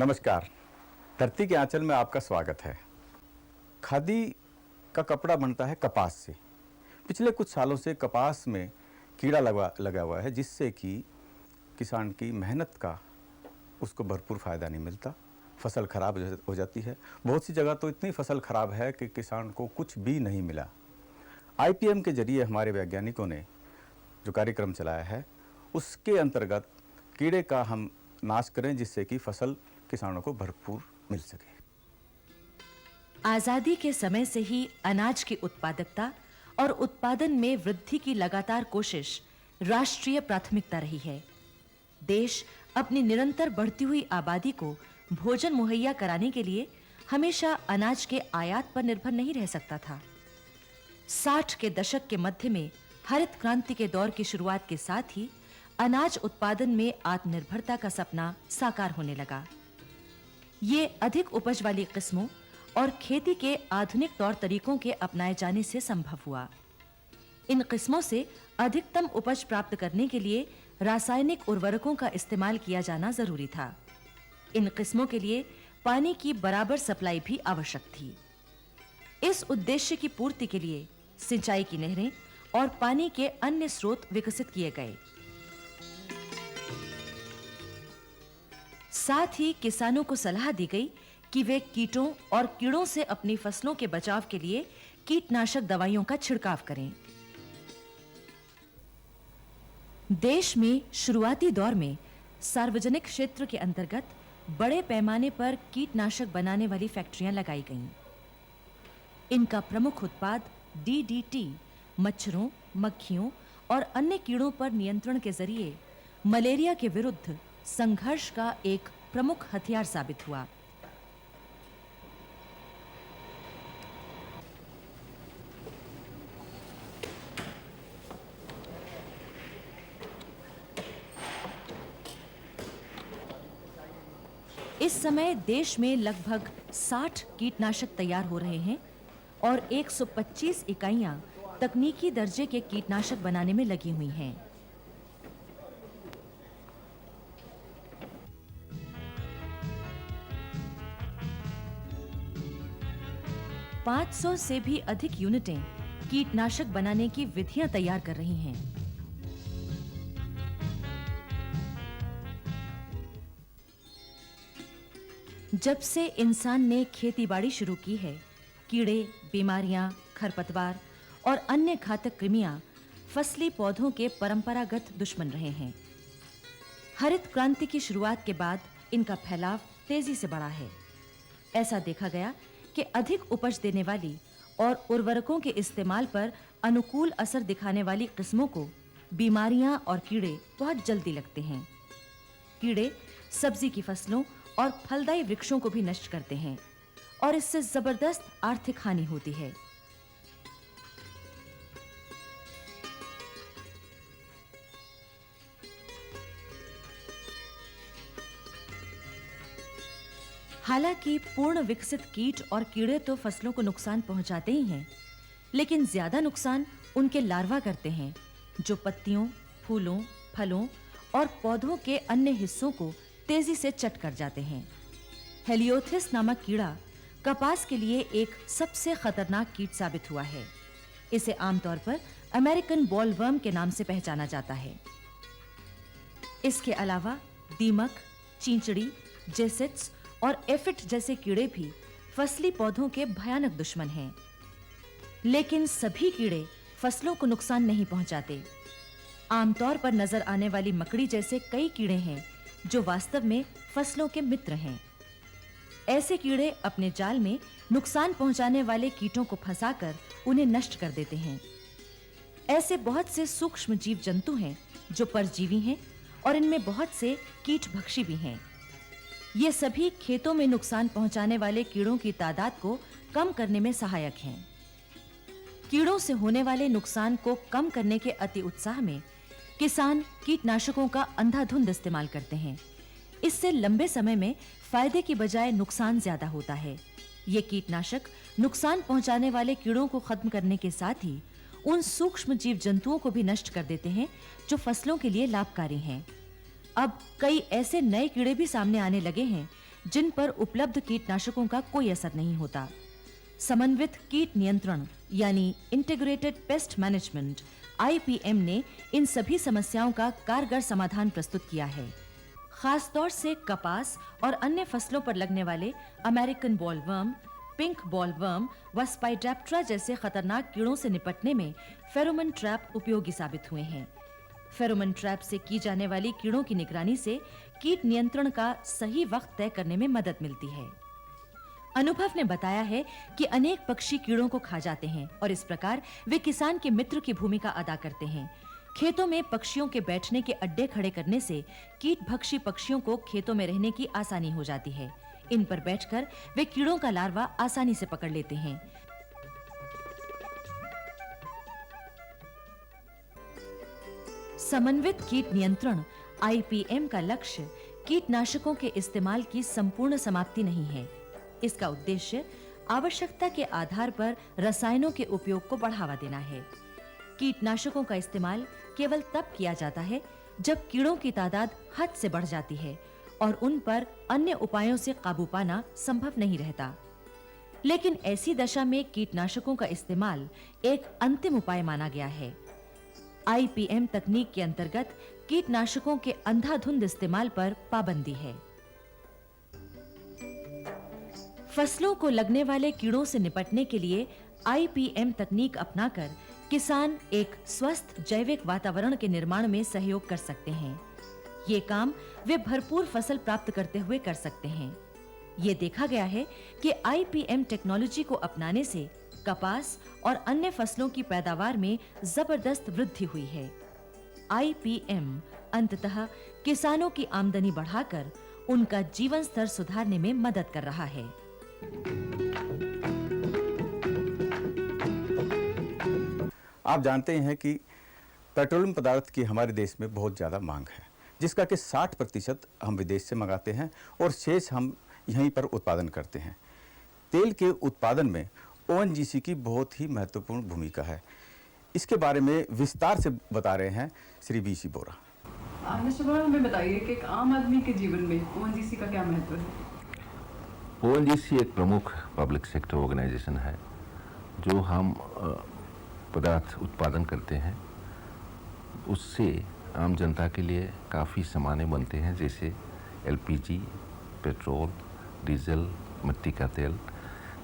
नमस्कार। धरती के आंचल में आपका स्वागत है। खादी का कपड़ा बनता है कपास से। पिछले कुछ सालों से कपास में कीड़ा लगा हुआ है, जिससे कि किसान की मेहनत का उसको भरपूर फ़ायदा नहीं मिलता। फसल खराब हो जाती है। बहुत सी जगह तो इतनी फसल खराब है कि किसान को कुछ भी नहीं मिला। IPM के जरिए हमारे वैज्ञानिकों ने जो कार्यक्रम चलाया है, उसके अंतर्गत कीड़े का हम नाश करें, जिससे कि फसल किसानों को भरपूर मिल सके। आजादी के समय से ही अनाज की उत्पादकता और उत्पादन में वृद्धि की लगातार कोशिश राष्ट्रीय प्राथमिकता रही है। देश अपनी निरंतर बढ़ती हुई आबादी को भोजन मुहैया कराने के लिए हमेशा अनाज के आयात पर निर्भर नहीं रह सकता था। 60 के दशक के मध्य में हरित क्रांति के दौर की शुरुआत के साथ ही अनाज उत्पादन में आत्मनिर्भरता का सपना साकार होने लगा। ये अधिक उपज वाली किस्मों और खेती के आधुनिक तौर तरीकों के अपनाए जाने से संभव हुआ। इन किस्मों से अधिकतम उपज प्राप्त करने के लिए रासायनिक उर्वरकों का इस्तेमाल किया जाना जरूरी था। इन किस्मों के लिए पानी की बराबर सप्लाई भी आवश्यक थी। इस उद्देश्य की पूर्ति के लिए सिंचाई की नहरें और पानी के अन्य स्रोत विकसित किए गए। साथ ही किसानों को सलाह दी गई कि वे कीटों और कीड़ों से अपनी फसलों के बचाव के लिए कीटनाशक दवाइयों का छिड़काव करें। देश में शुरुआती दौर में सार्वजनिक क्षेत्र के अंतर्गत बड़े पैमाने पर कीटनाशक बनाने वाली फैक्ट्रियां लगाई गईं। इनका प्रमुख उत्पाद DDT मच्छरों, मक्खियों और अन्य कीड़ों पर नियंत्रण के जरिए मलेरिया के विरुद्ध संघर्ष का एक प्रमुख हथियार साबित हुआ। इस समय देश में लगभग 60 कीटनाशक तैयार हो रहे हैं और 125 इकाइयां तकनीकी दर्जे के कीटनाशक बनाने में लगी हुई हैं। $500 से भी अधिक यूनिटें कीटनाशक बनाने की विधियां तैयार कर रही हैं। जब से इंसान ने खेतीबाड़ी शुरू की है, कीड़े, बीमारियां, खरपतवार और अन्य घातक कृमियां फसली पौधों के परंपरागत दुश्मन रहे हैं। हरित क्रांति की शुरुआत के बाद इनका फैलाव तेजी से बढ़ा है। ऐसा देखा गया कि अधिक उपज देने वाली और उर्वरकों के इस्तेमाल पर अनुकूल असर दिखाने वाली किस्मों को बीमारियां और कीड़े बहुत जल्दी लगते हैं। कीड़े सब्जी की फसलों और फलदायी वृक्षों को भी नष्ट करते हैं और इससे जबरदस्त आर्थिक हानि होती है। हालांकि पूर्ण विकसित कीट और कीड़े तो फसलों को नुकसान पहुंचाते ही हैं, लेकिन ज्यादा नुकसान उनके लार्वा करते हैं, जो पत्तियों, फूलों, फलों और पौधों के अन्य हिस्सों को तेजी से चट कर जाते हैं। हेलियोथिस नामक कीड़ा कपास के लिए एक सबसे खतरनाक कीट साबित हुआ है। इसे आमतौर पर अमेरिकन बॉलवर्म के नाम से पहचाना जाता है। इसके अलावा दीमक, चींचड़ी, जेसिड्स और एफिड जैसे कीड़े भी फसली पौधों के भयानक दुश्मन हैं। लेकिन सभी कीड़े फसलों को नुकसान नहीं पहुंचाते। आमतौर पर नजर आने वाली मकड़ी जैसे कई कीड़े हैं जो वास्तव में फसलों के मित्र हैं। ऐसे कीड़े अपने जाल में नुकसान पहुंचाने वाले कीटों को फंसाकर उन्हें नष्ट कर देते हैं। ऐसे बहुत से सूक्ष्म जीव जंतु हैं जो परजीवी हैं और इनमें बहुत से कीटभक्षी भी हैं। ये सभी खेतों में नुकसान पहुंचाने वाले कीड़ों की तादाद को कम करने में सहायक हैं। कीड़ों से होने वाले नुकसान को कम करने के अति उत्साह में किसान कीटनाशकों का अंधाधुंध इस्तेमाल करते हैं। इससे लंबे समय में फायदे की बजाय नुकसान ज्यादा होता है। ये कीटनाशक नुकसान पहुंचाने वाले कीड़ों को खत्म करने के साथ ही उन सूक्ष्म जीव जंतुओं को भी नष्ट कर देते हैं जो फसलों के लिए लाभकारी हैं। अब कई ऐसे नए कीड़े भी सामने आने लगे हैं जिन पर उपलब्ध कीटनाशकों का कोई असर नहीं होता। समन्वित कीट नियंत्रण यानी इंटीग्रेटेड पेस्ट मैनेजमेंट आईपीएम ने इन सभी समस्याओं का कारगर समाधान प्रस्तुत किया है। खास तौर से कपास और अन्य फसलों पर लगने वाले अमेरिकन बॉलवर्म, पिंक बॉलवर्म व स्पाइडैप्टेरा जैसे खतरनाक कीड़ों से निपटने में फेरोमोन ट्रैप उपयोगी साबित हुए हैं। फेरोमोन ट्रैप से की जाने वाली कीड़ों की निगरानी से कीट नियंत्रण का सही वक्त तय करने में मदद मिलती है। अनुभव ने बताया है कि अनेक पक्षी कीड़ों को खा जाते हैं और इस प्रकार वे किसान के मित्र की भूमिका अदा करते हैं। खेतों में पक्षियों के बैठने के अड्डे खड़े करने से कीटभक्षी पक्षियों को खेतों में रहने की आसानी हो जाती है। इन पर बैठकर वे कीड़ों का लार्वा आसानी से पकड़ लेते हैं। समन्वित कीट नियंत्रण आईपीएम का लक्ष्य कीटनाशकों के इस्तेमाल की संपूर्ण समाप्ति नहीं है। इसका उद्देश्य आवश्यकता के आधार पर रसायनों के उपयोग को बढ़ावा देना है। कीटनाशकों का इस्तेमाल केवल तब किया जाता है जब कीड़ों की तादाद हद से बढ़ जाती है और उन पर अन्य उपायों से काबू पाना संभव नहीं रहता। लेकिन ऐसी दशा में कीटनाशकों का इस्तेमाल एक अंतिम उपाय माना गया है। आईपीएम तकनीक के अंतर्गत कीटनाशकों के अंधाधुंध इस्तेमाल पर पाबंदी है। फसलों को लगने वाले कीड़ों से निपटने के लिए आईपीएम तकनीक अपनाकर किसान एक स्वस्थ जैविक वातावरण के निर्माण में सहयोग कर सकते हैं। ये काम वे भरपूर फसल प्राप्त करते हुए कर सकते हैं। ये देखा गया है कि आईपीएम टेक्नोलॉजी को अपनाने से कपास और अन्य फसलों की पैदावार में जबरदस्त वृद्धि हुई है। आईपीएम अंततः किसानों की आमदनी बढ़ाकर उनका जीवन स्तर सुधारने में मदद कर रहा है। आप जानते हैं कि पेट्रोलियम पदार्थ की हमारे देश में बहुत ज़्यादा मांग है, जिसका कि 60% हम विदेश से मंगाते हैं और शेष हम यहीं पर उत्पादन करते हैं। तेल के उत्पादन में ओएनजीसी की बहुत ही महत्वपूर्ण भूमिका है। इसके बारे में विस्तार से बता रहे हैं श्री बीसी बोरा। मिस्टर बोरा, हमें बताइए कि एक आम आदमी के जीवन में ओएनजीसी का क्या महत्व है? ओएनजीसी एक प्रमुख पब्लिक सेक्टर ऑर्गेनाइजेशन है जो हम पदार्थ उत्पादन करते हैं, उससे आम जनता के लिए काफ़ी सामानें बनते हैं, जैसे एलपीजी, पेट्रोल, डीजल, मिट्टी का तेल,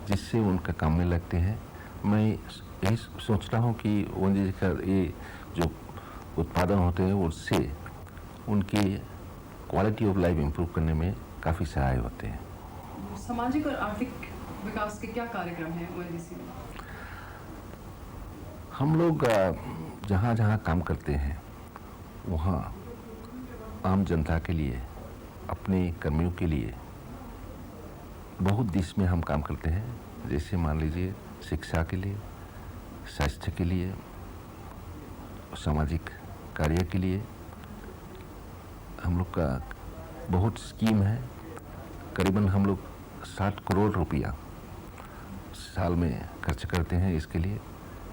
जिससे उनका काम में लगते हैं। मैं यही सोचता हूँ कि ओएनजीसी का ये जो उत्पादन होते हैं उससे उनकी क्वालिटी ऑफ लाइफ इम्प्रूव करने में काफ़ी सहाय होते हैं। सामाजिक और आर्थिक विकास के क्या कार्यक्रम हैं ओएनजीसी में? हम लोग जहाँ जहाँ काम करते हैं वहाँ आम जनता के लिए, अपने कर्मियों के लिए बहुत दिश में हम काम करते हैं। जैसे मान लीजिए शिक्षा के लिए, स्वास्थ्य के लिए, सामाजिक कार्य के लिए हम लोग का बहुत स्कीम है। करीबन हम लोग 60 करोड़ रुपया साल में खर्च करते हैं इसके लिए,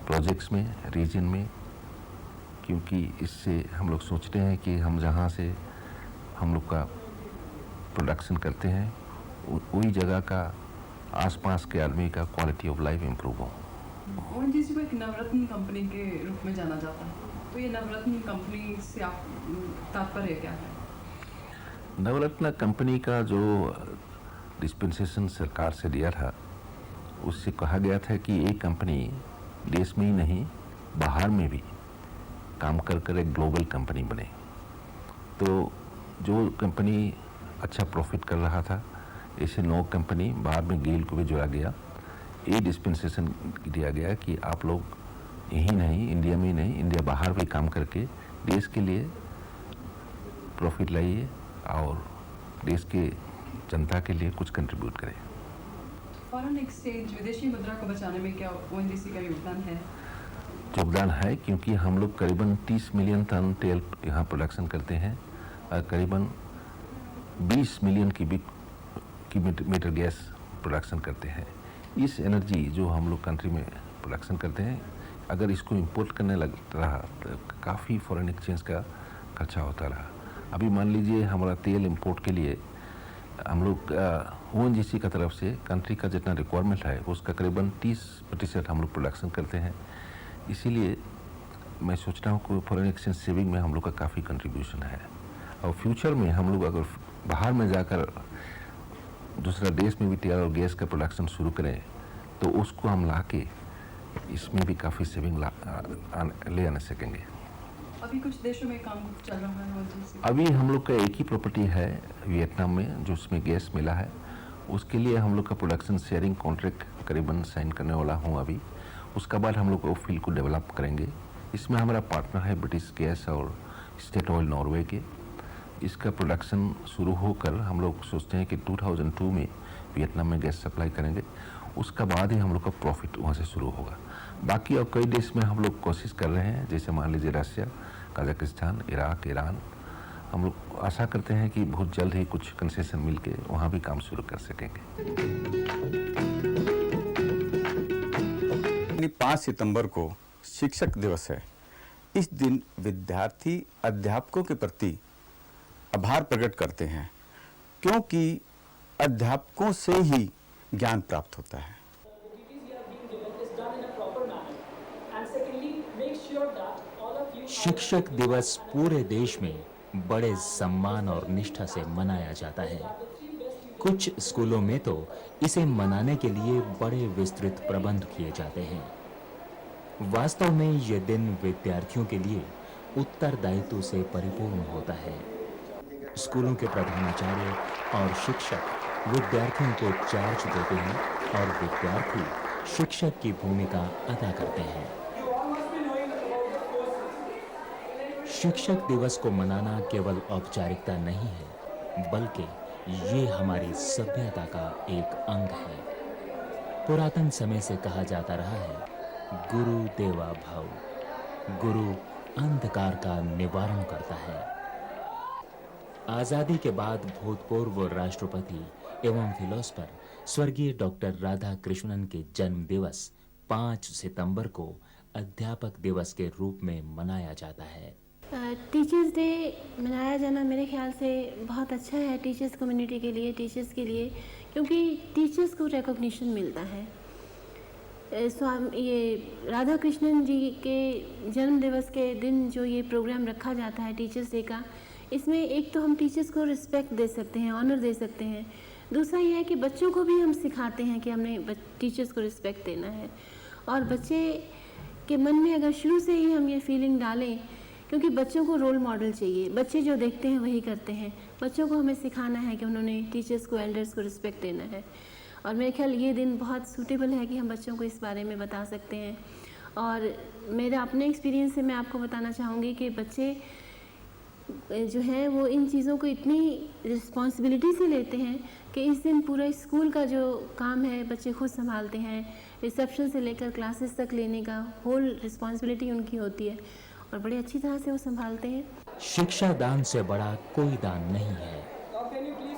प्रोजेक्ट्स में, रीजन में, क्योंकि इससे हम लोग सोचते हैं कि हम जहाँ से हम लोग का प्रोडक्शन करते हैं वही जगह का आसपास के आदमी का क्वालिटी ऑफ लाइफ इम्प्रूव हो। ओएनजीसी को एक नवरत्न कंपनी के रूप में जाना जाता है, तो ये नवरत्न कंपनी से आप तात्पर्य क्या है? नवरत्न कंपनी का जो डिस्पेंसेशन सरकार से दिया था, उससे कहा गया था कि ये कंपनी देश में ही नहीं बाहर में भी काम कर एक ग्लोबल कंपनी बने। तो जो कंपनी अच्छा प्रॉफिट कर रहा था, ऐसे 9 कंपनी बाद में गेल को भी जोड़ा गया। ये डिस्पेंसेशन दिया गया कि आप लोग यही नहीं, इंडिया में ही नहीं, इंडिया बाहर भी काम करके देश के लिए प्रॉफिट लाइए और देश के जनता के लिए कुछ कंट्रीब्यूट करें। फॉरेन एक्सचेंज, विदेशी मुद्रा को बचाने में क्या ओएनजीसी का योगदान है? योगदान है, क्योंकि हम लोग करीबन 30 मिलियन टन तेल यहाँ प्रोडक्शन करते हैं और करीबन 20 मिलियन मीटर गैस प्रोडक्शन करते हैं। इस एनर्जी जो हम लोग कंट्री में प्रोडक्शन करते हैं, अगर इसको इंपोर्ट करने लग रहा तो काफ़ी फॉरेन एक्सचेंज का खर्चा होता रहा। अभी मान लीजिए हमारा तेल इंपोर्ट के लिए हम लोग ONGC का तरफ से कंट्री का जितना रिक्वायरमेंट है उसका करीबन 30% हम लोग प्रोडक्शन करते हैं। इसीलिए मैं सोच रहा हूँ कि फॉरेन एक्सचेंज सेविंग में हम लोग का काफ़ी कंट्रीब्यूशन है, और फ्यूचर में हम लोग अगर बाहर में जाकर दूसरा देश में भी तेल और गैस का प्रोडक्शन शुरू करें तो उसको हम ला के इसमें भी काफ़ी सेविंग ले आने सकेंगे। अभी कुछ देशों में काम चल रहा है ONGC? अभी हम लोग का एक ही प्रॉपर्टी है वियतनाम में जो उसमें गैस मिला है, उसके लिए हम लोग का प्रोडक्शन शेयरिंग कॉन्ट्रैक्ट करीबन साइन करने वाला हूँ अभी। उसके बाद हम लोग वो फील्ड को डेवलप करेंगे। इसमें हमारा पार्टनर है ब्रिटिश गैस और स्टेट ऑयल नॉर्वे के। इसका प्रोडक्शन शुरू होकर हम लोग सोचते हैं कि 2002 में वियतनाम में गैस सप्लाई करेंगे, उसका बाद ही हम लोग का प्रॉफिट वहाँ से शुरू होगा। बाकी और कई देश में हम लोग कोशिश कर रहे हैं, जैसे मान लीजिए रशिया, कजाकिस्तान, इराक, ईरान। हम लोग आशा करते हैं कि बहुत जल्द ही कुछ कंसेशन मिल के वहाँ भी काम शुरू कर सकेंगे। 5 सितंबर को शिक्षक दिवस है। इस दिन विद्यार्थी अध्यापकों के प्रति आभार प्रकट करते हैं, क्योंकि अध्यापकों से ही ज्ञान प्राप्त होता है। शिक्षक दिवस पूरे देश में बड़े सम्मान और निष्ठा से मनाया जाता है। कुछ स्कूलों में तो इसे मनाने के लिए बड़े विस्तृत प्रबंध किए जाते हैं। वास्तव में यह दिन विद्यार्थियों के लिए उत्तरदायित्व से परिपूर्ण होता है। स्कूलों के प्रधानाचार्य और शिक्षक विद्यार्थियों को चार्ज देते हैं और विद्यार्थी शिक्षक की भूमिका अदा करते हैं। शिक्षक दिवस को मनाना केवल औपचारिकता नहीं है, बल्कि ये हमारी सभ्यता का एक अंग है। पुरातन समय से कहा जाता रहा है, गुरु देवा भव। गुरु अंधकार का निवारण करता है। आजादी के बाद भूतपूर्व राष्ट्रपति एवं फिलोसफर स्वर्गीय डॉक्टर राधा कृष्णन के जन्म दिवस 5 सितंबर को अध्यापक दिवस के रूप में मनाया जाता है। टीचर्स डे मनाया जाना मेरे ख्याल से बहुत अच्छा है टीचर्स कम्युनिटी के लिए, टीचर्स के लिए, क्योंकि टीचर्स को रिकॉग्निशन मिलता है। ये राधा कृष्णन जी के जन्म दिवस के दिन जो ये प्रोग्राम रखा जाता है टीचर्स डे का, इसमें एक तो हम टीचर्स को रिस्पेक्ट दे सकते हैं, ऑनर दे सकते हैं। दूसरा ये है कि बच्चों को भी हम सिखाते हैं कि हमने टीचर्स को रिस्पेक्ट देना है। और बच्चे के मन में अगर शुरू से ही हम ये फीलिंग डालें, क्योंकि बच्चों को रोल मॉडल चाहिए, बच्चे जो देखते हैं वही करते हैं। बच्चों को हमें सिखाना है कि उन्होंने टीचर्स को, एल्डर्स को रिस्पेक्ट देना है। और मेरे ख्याल ये दिन बहुत सूटेबल है कि हम बच्चों को इस बारे में बता सकते हैं। और मेरा अपने एक्सपीरियंस से मैं आपको बताना चाहूँगी कि बच्चे जो हैं वो इन चीज़ों को इतनी रिस्पॉन्सिबिलिटी से लेते हैं कि इस दिन पूरा स्कूल का जो काम है बच्चे खुद संभालते हैं। रिसेप्शन से लेकर क्लासेस तक लेने का होल रिस्पॉन्सिबिलिटी उनकी होती है और बड़े अच्छी तरह से वो संभालते हैं। शिक्षा दान से बड़ा कोई दान नहीं है।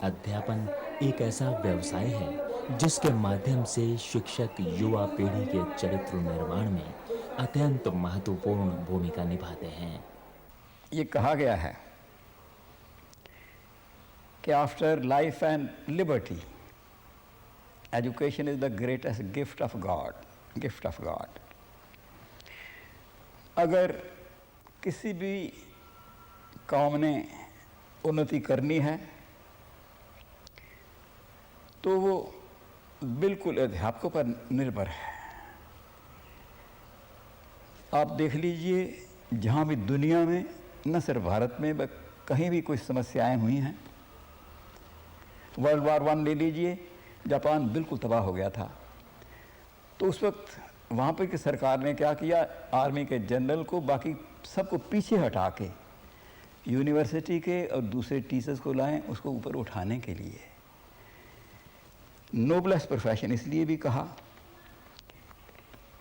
अध्यापन एक ऐसा व्यवसाय है जिसके माध्यम से शिक्षक युवा पीढ़ी के चरित्र निर्माण में अत्यंत महत्वपूर्ण भूमिका निभाते हैं। ये कहा गया है कि after life and liberty education is the greatest gift of God. अगर किसी भी कौम ने उन्नति करनी है तो वो बिल्कुल अध्यापकों पर निर्भर है। आप देख लीजिए, जहाँ भी दुनिया में, न सिर्फ भारत में, कहीं भी कोई समस्याएं हुई हैं, वर्ल्ड वार 1 ले लीजिए, जापान बिल्कुल तबाह हो गया था। तो उस वक्त वहाँ पर की सरकार ने क्या किया, आर्मी के जनरल को, बाकी सबको पीछे हटा के यूनिवर्सिटी के और दूसरे टीचर्स को लाएं उसको ऊपर उठाने के लिए। नोबलेस्ट प्रोफेशन इसलिए भी कहा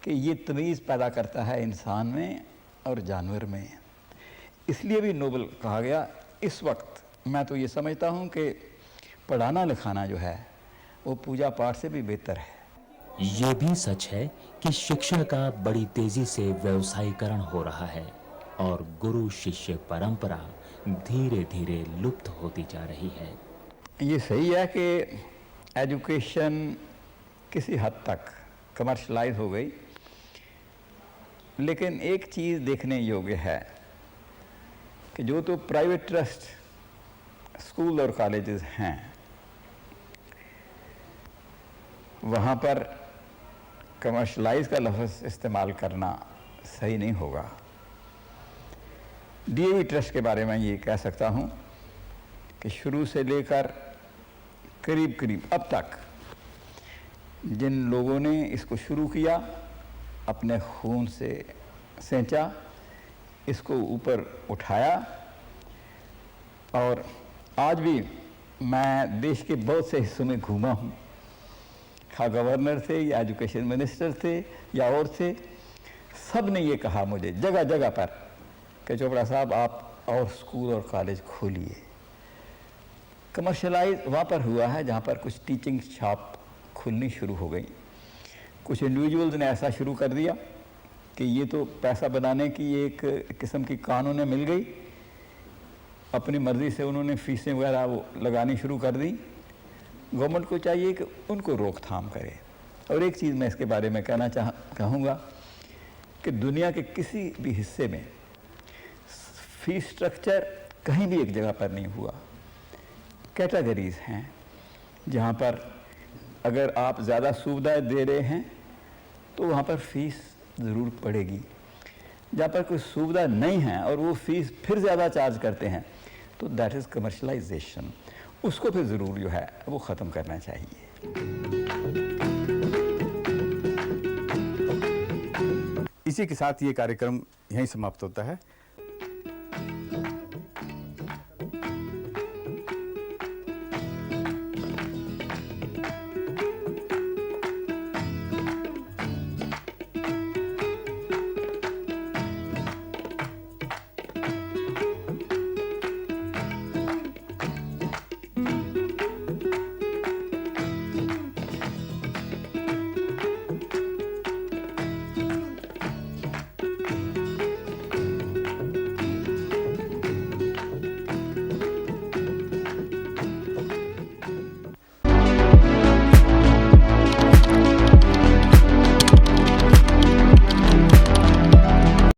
कि ये तमीज़ पैदा करता है इंसान में और जानवर में, इसलिए भी नोबल कहा गया। इस वक्त मैं तो ये समझता हूँ कि पढ़ाना लिखाना जो है वो पूजा पाठ से भी बेहतर है। ये भी सच है कि शिक्षा का बड़ी तेजी से व्यवसायीकरण हो रहा है और गुरु शिष्य परंपरा धीरे धीरे लुप्त होती जा रही है। ये सही है कि एजुकेशन किसी हद तक कमर्शलाइज हो गई, लेकिन एक चीज़ देखने योग्य है कि जो तो प्राइवेट ट्रस्ट स्कूल और कॉलेजेस हैं, वहाँ पर कमर्शलाइज का लफ्ज़ इस्तेमाल करना सही नहीं होगा। डीएवी ट्रस्ट के बारे में ये कह सकता हूँ कि शुरू से लेकर करीब करीब अब तक जिन लोगों ने इसको शुरू किया, अपने खून से सेंचा, इसको ऊपर उठाया, और आज भी मैं देश के बहुत से हिस्सों में घूमा हूँ, खा गवर्नर थे या एजुकेशन मिनिस्टर थे या और थे, सब ने ये कहा मुझे जगह जगह पर कि चोपड़ा साहब आप और स्कूल और कॉलेज खोलिए। कमर्शलाइज वहाँ पर हुआ है जहाँ पर कुछ टीचिंग शॉप खुलनी शुरू हो गई। कुछ इंडिविजुअल्स ने ऐसा शुरू कर दिया कि ये तो पैसा बनाने की एक किस्म की कानून मिल गई, अपनी मर्ज़ी से उन्होंने फीसें वगैरह वो लगानी शुरू कर दी। गवर्नमेंट को चाहिए कि उनको रोकथाम करे। और एक चीज़ मैं इसके बारे में कहूँगा कि दुनिया के किसी भी हिस्से में फीस स्ट्रक्चर कहीं भी एक जगह पर नहीं हुआ। कैटेगरीज हैं जहाँ पर अगर आप ज़्यादा सुविधाएं दे रहे हैं तो वहाँ पर फीस ज़रूर पड़ेगी। जहाँ पर कोई सुविधा नहीं है और वो फीस फिर ज़्यादा चार्ज करते हैं तो दैट इज़ कमर्शलाइजेशन। उसको फिर ज़रूर जो है वो ख़त्म करना चाहिए। इसी के साथ ये कार्यक्रम यहीं समाप्त होता है।